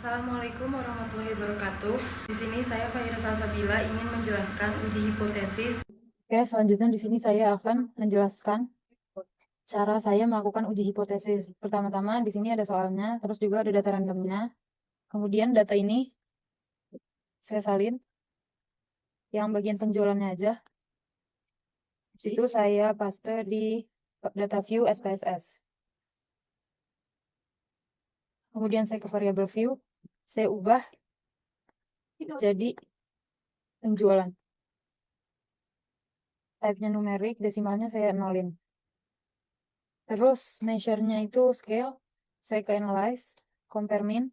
Assalamualaikum warahmatullahi wabarakatuh. Di sini saya Fahira Salsabila ingin menjelaskan uji hipotesis. Oke, selanjutnya di sini saya akan menjelaskan cara saya melakukan uji hipotesis. Pertama-tama di sini ada soalnya, terus juga ada data randomnya. Kemudian data ini saya salin yang bagian penjualannya aja. Di situ saya paste di data view SPSS. Kemudian saya ke variable view, saya ubah jadi penjualan. Type-nya numerik, desimalnya saya nolin. Terus measure-nya itu scale, saya ke analyze, compare min,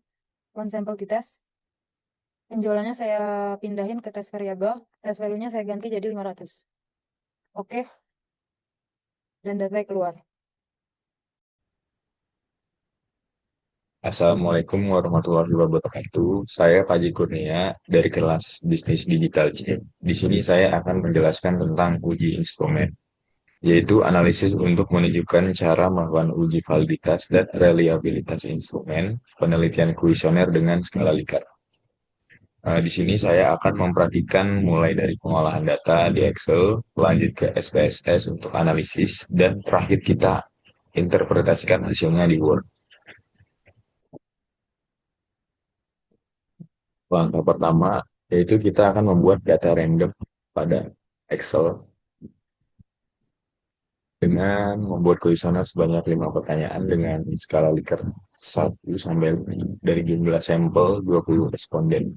one sample di test. Penjualannya saya pindahin ke test variable, test value-nya saya ganti jadi 500. Oke, dan data keluar. Assalamualaikum warahmatullahi wabarakatuh. Saya Paji Kurnia dari kelas Bisnis Digital C. Di sini saya akan menjelaskan tentang uji instrumen, yaitu analisis untuk menunjukkan cara melakukan uji validitas dan reliabilitas instrumen, penelitian kuesioner dengan skala Likert. Di sini saya akan memperhatikan mulai dari pengolahan data di Excel, lanjut ke SPSS untuk analisis, dan terakhir kita interpretasikan hasilnya di Word. Langkah pertama yaitu kita akan membuat data random pada Excel dengan membuat kuesioner sebanyak 5 pertanyaan dengan skala Likert 1 sampai 5 dari jumlah sampel 20 responden.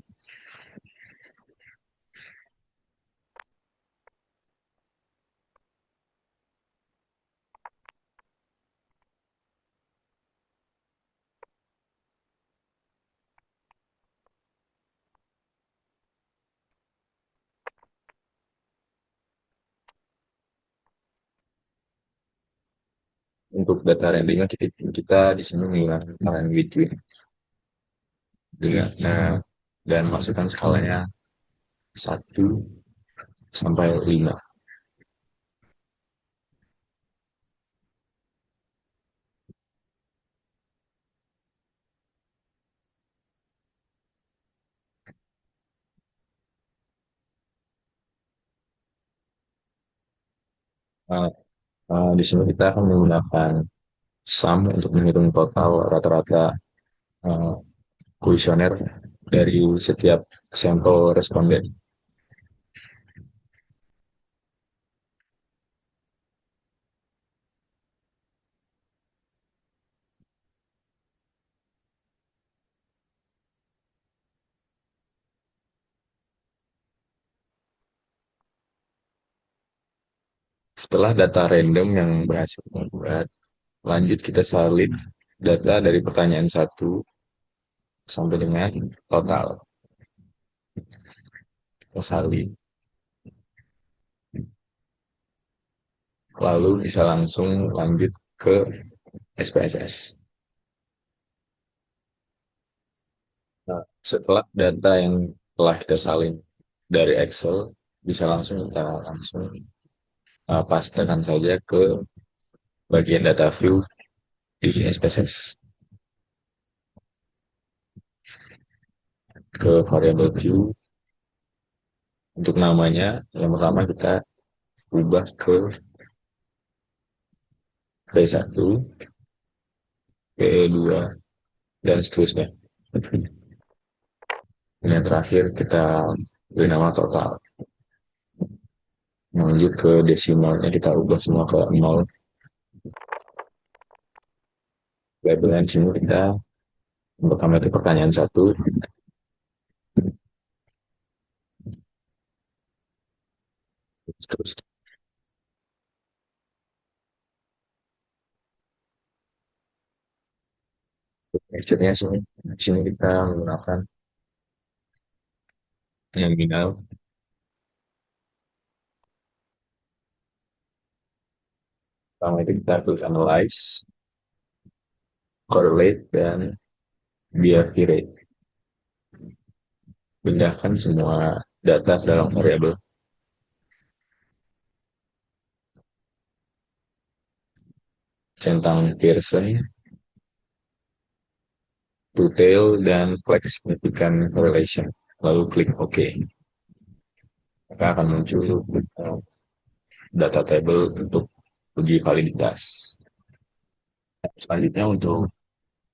Untuk data randomnya kita di sini menggunakan time between dengan dan masukkan skalanya 1 sampai 5. Nah, di sini kita akan menggunakan sum untuk menghitung total rata-rata uh, kuesioner dari setiap sampel responden. Setelah data random yang berhasil dibuat, lanjut kita salin data dari pertanyaan 1 sampai dengan total. Kita salin. Lalu bisa langsung lanjut ke SPSS. Nah, setelah data yang telah kita salin dari Excel, bisa langsung kita pastekan saja ke bagian data view di SPSS. Ke variable view, untuk namanya, yang pertama kita ubah ke P1, P2, dan seterusnya. Dan yang terakhir kita beri nama total. Lanjut ke desimalnya kita ubah semua ke 0. Labelan sini kita untuk ambil pertanyaan 1. Terus picture-nya sini kita menggunakan nominal. Pertama itu kita harus analyze, correlate, dan BRT rate. Pindahkan semua data dalam variabel. Centang Pearson to tail, dan flag significant correlation. Lalu klik OK. Maka akan muncul data table untuk uji validitas. Selanjutnya untuk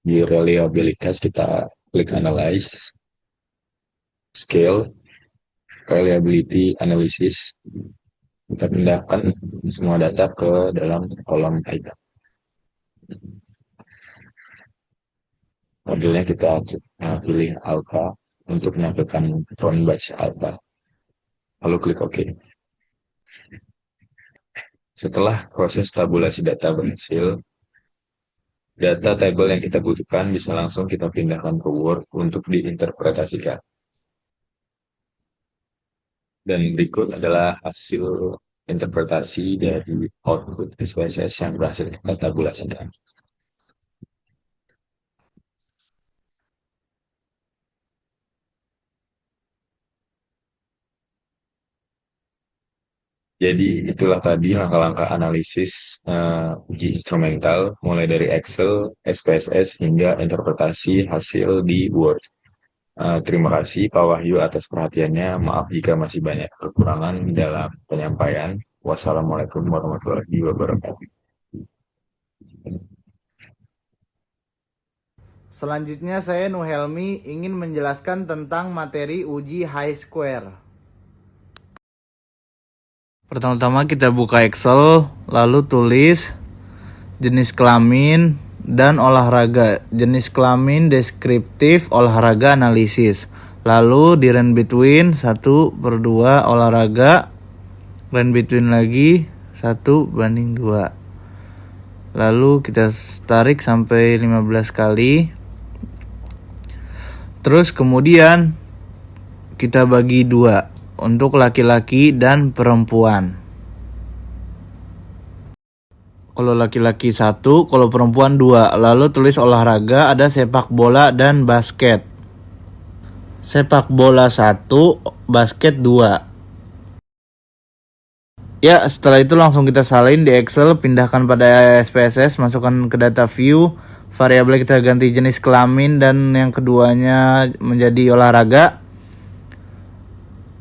di reliabilitas kita klik analyze, scale, reliability analysis. Kita pindahkan semua data ke dalam kolom item. Modelnya kita pilih alpha untuk menampilkan front batch alpha. Lalu klik OK. Setelah proses tabulasi data berhasil, data table yang kita butuhkan bisa langsung kita pindahkan ke Word untuk diinterpretasikan. Dan berikut adalah hasil interpretasi dari output SPSS yang berhasil kita tabulasikan. Jadi itulah tadi langkah-langkah analisis uji instrumental mulai dari Excel, SPSS hingga interpretasi hasil di Word. Terima kasih Pak Wahyu atas perhatiannya. Maaf jika masih banyak kekurangan dalam penyampaian. Wassalamualaikum warahmatullahi wabarakatuh. Selanjutnya saya Nuhelmi ingin menjelaskan tentang materi uji high square. Pertama-tama kita buka Excel, lalu tulis jenis kelamin dan olahraga. Jenis kelamin deskriptif, olahraga analisis. Lalu di range between 1/2 olahraga, range between lagi 1/2. Lalu kita tarik sampai 15 kali. Terus kemudian kita bagi 2 untuk laki-laki dan perempuan. Kalau laki-laki 1, kalau perempuan 2. Lalu tulis olahraga, ada sepak bola dan basket. Sepak bola 1, basket 2. Ya, setelah itu langsung kita salin di Excel, pindahkan pada SPSS, masukkan ke data view, variabel kita ganti jenis kelamin dan yang keduanya menjadi olahraga.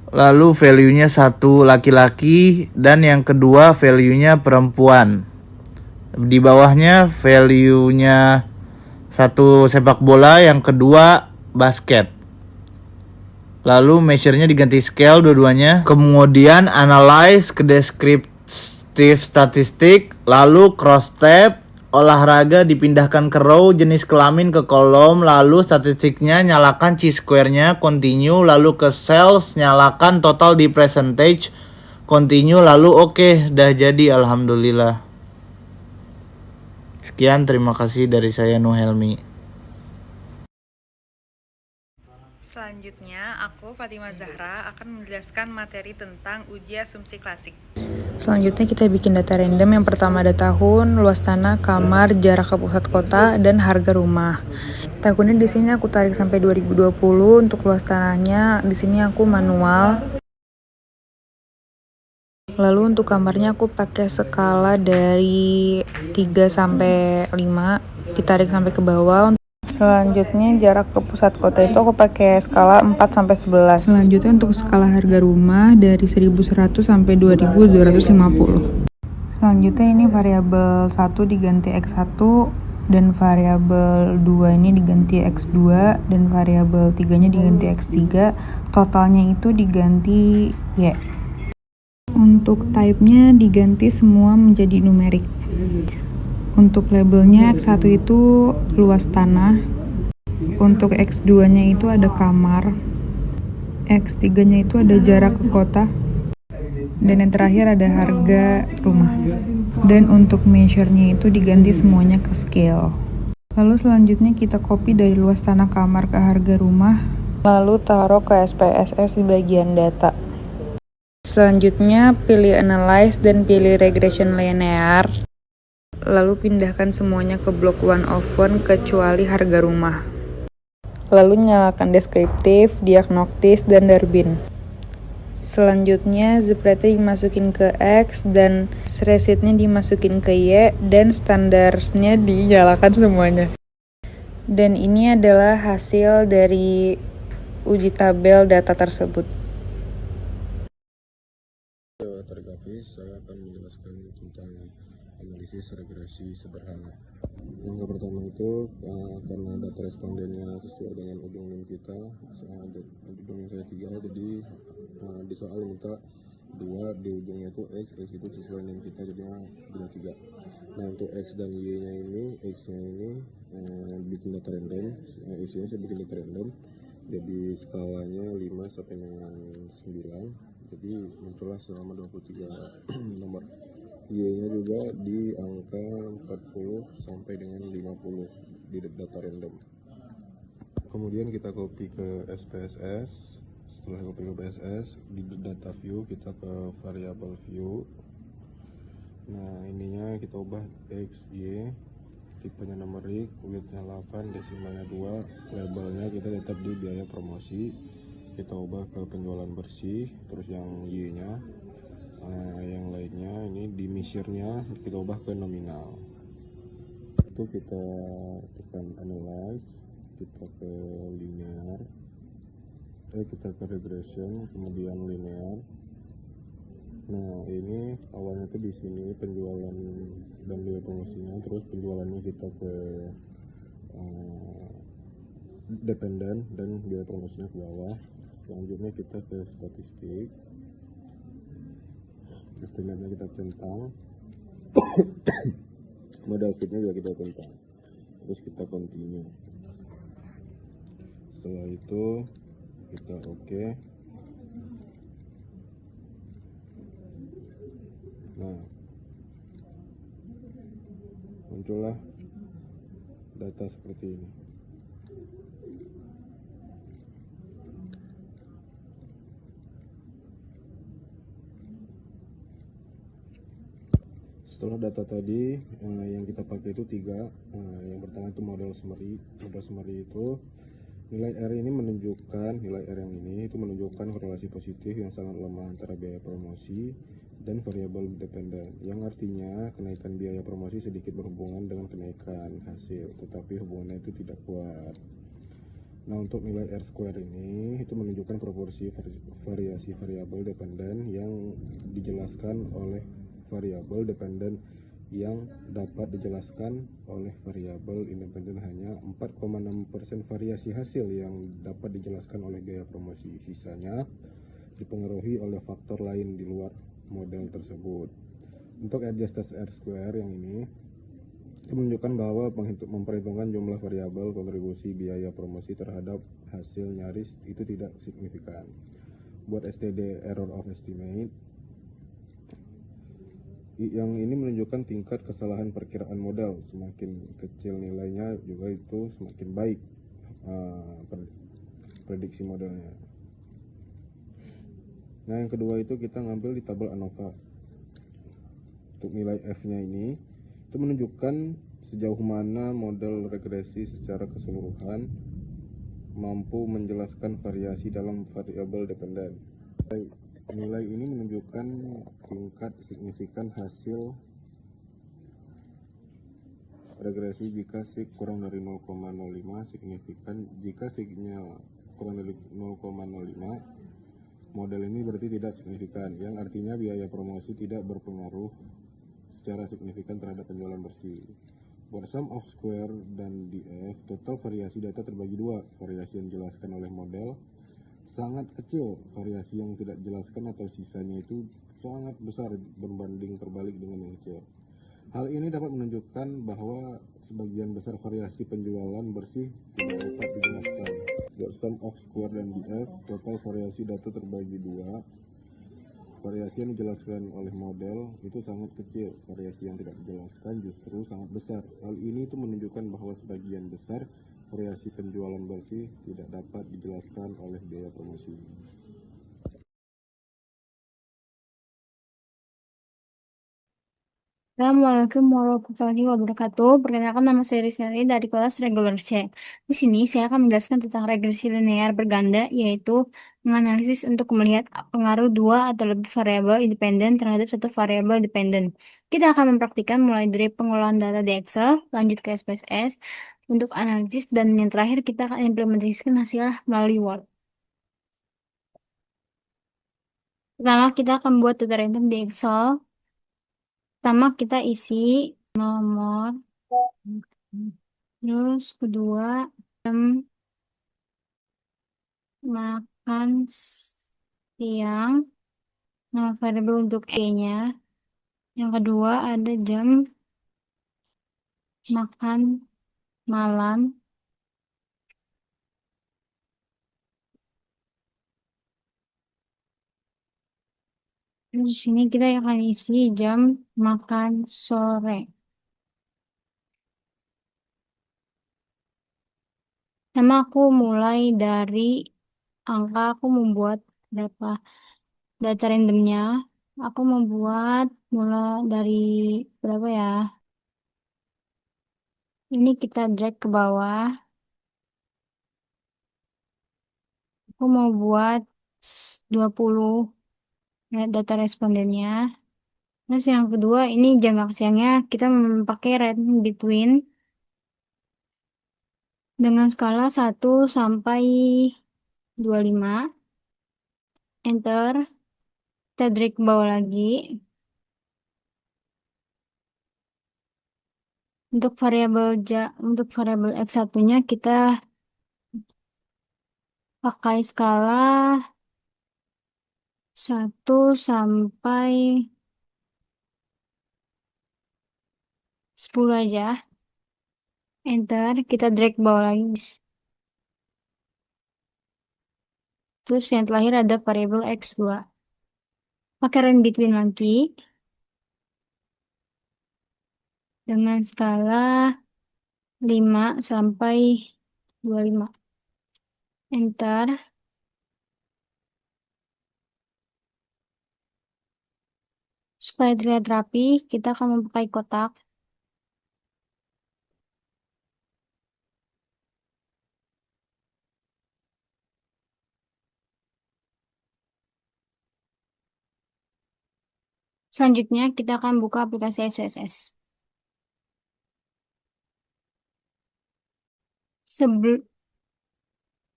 Lalu value-nya 1 laki-laki dan yang kedua value-nya perempuan. Di bawahnya value-nya 1 sepak bola, yang kedua basket. Lalu measure-nya diganti scale dua-duanya. Kemudian analyze ke descriptive statistik, lalu cross tab, olahraga dipindahkan ke row, jenis kelamin ke kolom, lalu statistiknya nyalakan chi-square-nya, continue, lalu ke cells, nyalakan total di percentage, continue, lalu oke, dah jadi, alhamdulillah. Sekian, terima kasih dari saya Nuhelmi. Selanjutnya, aku Fatima Zahra akan menjelaskan materi tentang uji asumsi klasik. Selanjutnya kita bikin data random. Yang pertama ada tahun, luas tanah, kamar, jarak ke pusat kota, dan harga rumah. Tahunnya di sini aku tarik sampai 2020. Untuk luas tanahnya di sini aku manual. Lalu untuk kamarnya aku pakai skala dari 3 sampai 5, ditarik sampai ke bawah. Selanjutnya jarak ke pusat kota itu aku pakai skala 4 sampai 11. Selanjutnya untuk skala harga rumah dari 1100 sampai 2250. Selanjutnya ini variabel 1 diganti X1 dan variabel 2 ini diganti X2 dan variabel 3-nya diganti X3. Totalnya itu diganti Y. Untuk type-nya diganti semua menjadi numerik. Untuk labelnya X1 itu luas tanah, untuk X2-nya itu ada kamar, X3-nya itu ada jarak ke kota, dan yang terakhir ada harga rumah. Dan untuk measure-nya itu diganti semuanya ke scale. Lalu selanjutnya kita copy dari luas tanah kamar ke harga rumah, lalu taruh ke SPSS di bagian data. Selanjutnya pilih analyze dan pilih regression linear. Lalu pindahkan semuanya ke blok 1 of 1 kecuali harga rumah. Lalu nyalakan deskriptif, diagnostis, dan Darwin. Selanjutnya zip rate dimasukin ke X dan receipt-nya dimasukin ke Y dan standarnya dinyalakan semuanya. Dan ini adalah hasil dari uji tabel data tersebut. Tergrafis, saya akan menjelaskan tentang analisis regresi sederhana. Yang pertama itu karena data respondennya sesuai dengan ujung NIM kita, ujung NIM saya 3, jadi di soal minta 2, di ujungnya itu X itu sesuai NIM kita, jadinya 23. Nah untuk X dan Y-nya ini, X-nya ini bikin data random, Y-nya saya bikin data random, jadi skalanya 5 sampai dengan 9. Jadi muncullah selama 23 nomor. Y-nya juga di angka 40 sampai dengan 50 di data random. Kemudian kita copy ke SPSS. Setelah copy ke PSS, di data view kita ke variable view. Nah ininya kita ubah X, Y, tipenya numerik, widthnya 8, desimalnya 2, labelnya kita tetap di biaya promosi. Kita ubah ke penjualan bersih, terus yang Y-nya, yang lainnya ini di measure-nya kita ubah ke nominal. Itu kita tekan analyze, kita ke linear, kita ke regression, kemudian linear. Nah ini awalnya tuh di sini penjualan dan biaya promosinya, terus penjualannya kita ke dependen dan biaya promosinya ke bawah. Selanjutnya kita ke statistik, estimate-nya kita centang, model fit-nya juga kita centang, terus kita continue. Setelah itu kita oke. Nah muncullah data seperti ini. Setelah data tadi yang kita pakai itu 3. Yang pertama itu model summary. Model summary itu nilai R ini menunjukkan, nilai R yang ini itu menunjukkan korelasi positif yang sangat lemah antara biaya promosi dan variabel dependen, yang artinya kenaikan biaya promosi sedikit berhubungan dengan kenaikan hasil, tetapi hubungannya itu tidak kuat. Nah untuk nilai R square ini itu menunjukkan proporsi variasi variabel dependen yang dijelaskan oleh variabel dependen yang dapat dijelaskan oleh variabel independen. Hanya 4,6% variasi hasil yang dapat dijelaskan oleh biaya promosi, sisanya dipengaruhi oleh faktor lain di luar model tersebut. Untuk adjusted R square yang ini itu menunjukkan bahwa memperhitungkan jumlah variabel kontribusi biaya promosi terhadap hasil nyaris itu tidak signifikan. Buat STD error of estimate yang ini menunjukkan tingkat kesalahan perkiraan model, semakin kecil nilainya juga itu semakin baik prediksi modelnya. Nah yang kedua itu kita ngambil di tabel ANOVA. Untuk nilai F-nya ini itu menunjukkan sejauh mana model regresi secara keseluruhan mampu menjelaskan variasi dalam variabel dependen. Nilai ini menunjukkan tingkat signifikan hasil regresi jika sig kurang dari 0,05, signifikan jika signya kurang dari 0,05, model ini berarti tidak signifikan, yang artinya biaya promosi tidak berpengaruh secara signifikan terhadap penjualan bersih. Buat sum of square dan DF, total variasi data terbagi 2, variasi yang dijelaskan oleh model sangat kecil, variasi yang tidak dijelaskan atau sisanya itu sangat besar berbanding terbalik dengan yang kecil. Hal ini dapat menunjukkan bahwa sebagian besar variasi penjualan bersih tidak dapat dijelaskan. Buat sum of square dan DF, total variasi data terbagi 2, variasi yang dijelaskan oleh model itu sangat kecil, variasi yang tidak dijelaskan justru sangat besar. Hal ini itu menunjukkan bahwa sebagian besar variasi penjualan bersih tidak dapat dijelaskan oleh biaya promosi. Assalamualaikum warahmatullahi wabarakatuh. Perkenalkan, nama saya Rizky dari kelas regular C. Di sini saya akan menjelaskan tentang regresi linear berganda, yaitu menganalisis untuk melihat pengaruh dua atau lebih variabel independen terhadap satu variabel dependen. Kita akan mempraktikkan mulai dari pengolahan data di Excel, lanjut ke SPSS, untuk analisis, dan yang terakhir kita akan implementasikan hasilnya melalui Word. Pertama, kita akan buat data random di Excel. Pertama, kita isi nomor, terus kedua, jam makan siang, nama variabel untuk E-nya. Yang kedua, ada jam makan malam. Terus di sini kita akan isi jam makan sore. Sama aku mulai dari angka, aku membuat berapa data randomnya. Aku membuat mulai dari berapa ya? Ini kita drag ke bawah. Aku mau buat 20 data respondennya. Terus yang kedua, ini jam makan siangnya kita memakai range between dengan skala 1 sampai 25. Enter. Kita drag ke bawah lagi. Untuk variabel X1-nya kita pakai skala 1 sampai 10 aja. Enter. Kita drag ke bawah lagi. Terus yang terakhir ada variabel X2. Pakai range between lagi. Dengan skala 5 sampai 25. Enter. Supaya terlihat rapi, kita akan memakai kotak. Selanjutnya, kita akan buka aplikasi SPSS.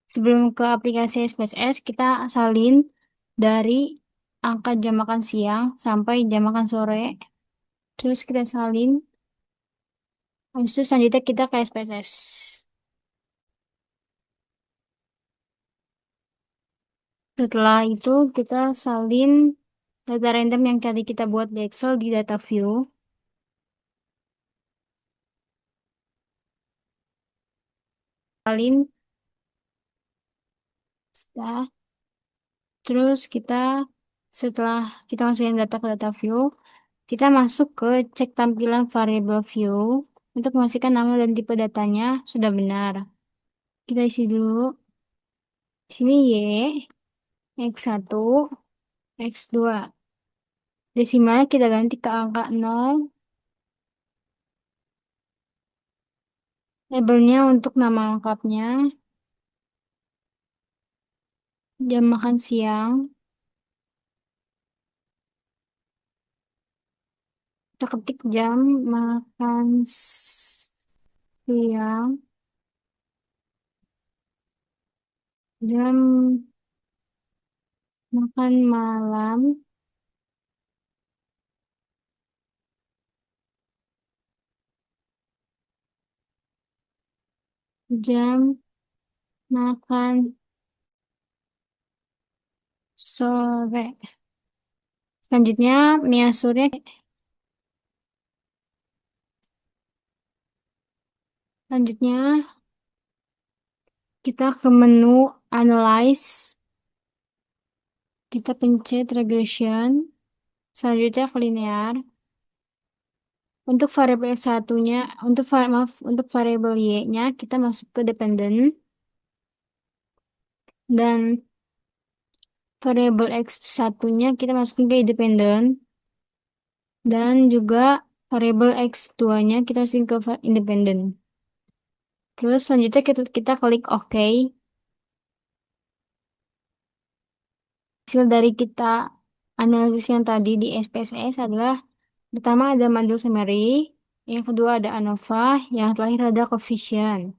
Sebelum ke aplikasi SPSS, kita salin dari angka jam makan siang sampai jam makan sore. Terus kita salin. Habis itu selanjutnya kita ke SPSS. Setelah itu kita salin data random yang tadi kita buat di Excel di data view. Salin. Terus setelah kita masukin data ke data view, kita masuk ke cek tampilan variabel view untuk memastikan nama dan tipe datanya sudah benar. Kita isi dulu. Sini Y, X1, X2. Desimalnya kita ganti ke angka 0. Labelnya untuk nama lengkapnya. Jam makan siang. Kita ketik jam makan siang. Jam makan malam. Jam makan sore. Selanjutnya, Miasurnya. Selanjutnya, kita ke menu Analyze. Kita pencet Regression. Selanjutnya ke Linear. Untuk variabel satunya, untuk variabel Y-nya, kita masuk ke Dependent. Dan variabel X1-nya kita masukin ke Independent. Dan juga variabel X2-nya kita masukin ke Independent. Terus selanjutnya kita klik OK. Hasil dari kita analisis yang tadi di SPSS adalah pertama ada model summary, Yang kedua ada ANOVA, yang terakhir ada coefficient.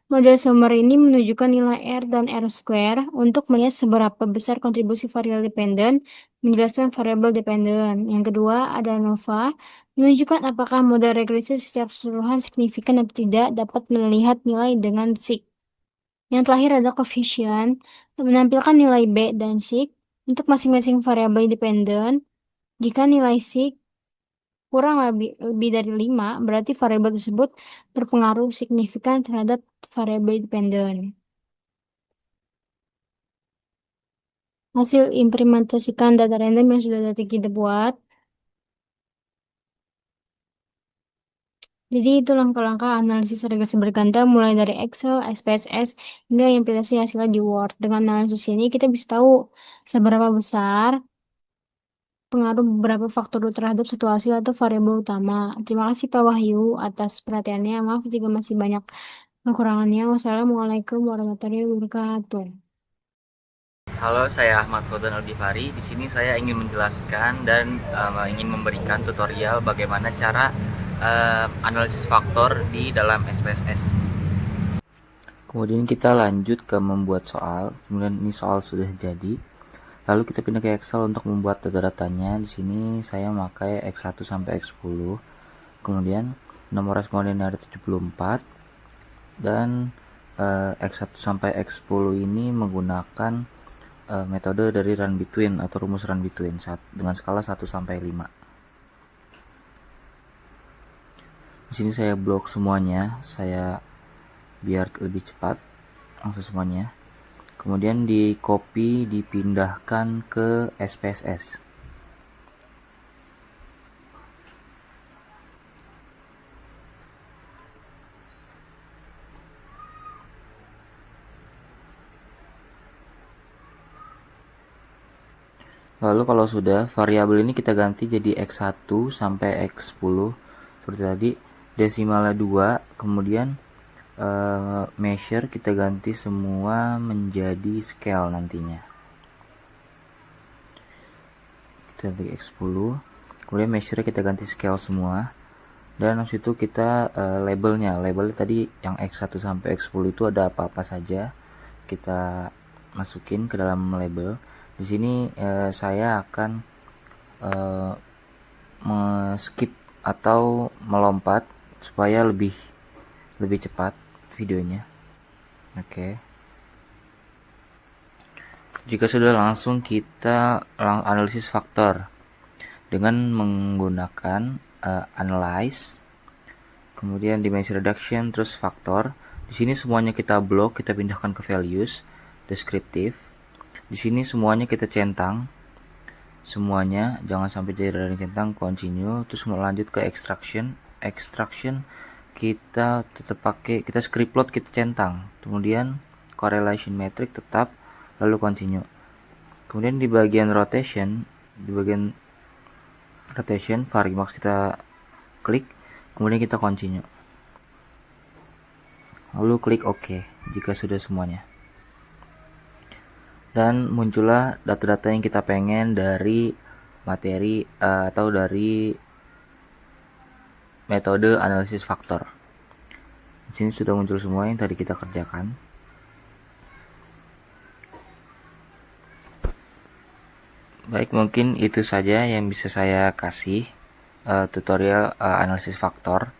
Model sumber ini menunjukkan nilai R dan R square untuk melihat seberapa besar kontribusi variabel dependen menjelaskan variabel dependen. Yang kedua ada ANOVA, menunjukkan apakah model regresi secara keseluruhan signifikan atau tidak dapat melihat nilai dengan sig. Yang terakhir ada coefficient, menampilkan nilai B dan sig untuk masing-masing variabel dependen. Jika nilai sig kurang lebih dari 5, berarti variabel tersebut berpengaruh signifikan terhadap variabel dependen. Hasil implementasikan data random yang sudah tadi kita buat. Jadi itu langkah-langkah analisis regresi berganda mulai dari Excel, SPSS, hingga implementasi hasilnya di Word. Dengan analisis ini kita bisa tahu seberapa besar pengaruh beberapa faktor terhadap satu hasil atau variabel utama. Terima kasih Pak Wahyu atas perhatiannya. Maaf jika masih banyak kekurangannya. Wassalamualaikum warahmatullahi wabarakatuh. Halo, saya Ahmad Fauzan Aldifari. Di sini saya ingin menjelaskan dan ingin memberikan tutorial bagaimana cara analisis faktor di dalam SPSS. Kemudian kita lanjut ke membuat soal. Kemudian ini soal sudah jadi. Lalu kita pindah ke Excel untuk membuat data-datanya. Di sini saya memakai X1 sampai X10. Kemudian nomor respondennya ada 74 dan X1 sampai X10 ini menggunakan metode dari run between atau rumus run between dengan skala 1 sampai 5. Di sini saya blok semuanya, saya biar lebih cepat langsung semuanya. Kemudian di copy dipindahkan ke SPSS. Lalu kalau sudah, variabel ini kita ganti jadi X1 sampai X10 seperti tadi, desimalnya 2, kemudian measure kita ganti semua menjadi scale nantinya. Kita ganti X10, kemudian measure kita ganti scale semua, dan habis itu kita labelnya tadi yang X1 sampai X10 itu ada apa-apa saja kita masukin ke dalam label. Di sini saya akan skip atau melompat supaya lebih cepat videonya. Oke. Jika sudah, langsung kita analisis faktor dengan menggunakan analyze, kemudian dimensi reduction, terus faktor. Di sini semuanya kita blok, kita pindahkan ke values, descriptive. Di sini semuanya kita centang, semuanya jangan sampai jadi dari centang, continue. Terus lanjut ke extraction. Kita tetap pakai, kita script plot kita centang, kemudian correlation metric tetap, lalu continue. Kemudian di bagian rotation, Varimax kita klik, kemudian kita continue, lalu klik OK jika sudah semuanya. Dan muncullah data-data yang kita pengen dari materi atau dari metode analisis faktor. Di sini sudah muncul semua yang tadi kita kerjakan. Baik, mungkin itu saja yang bisa saya kasih tutorial analisis faktor.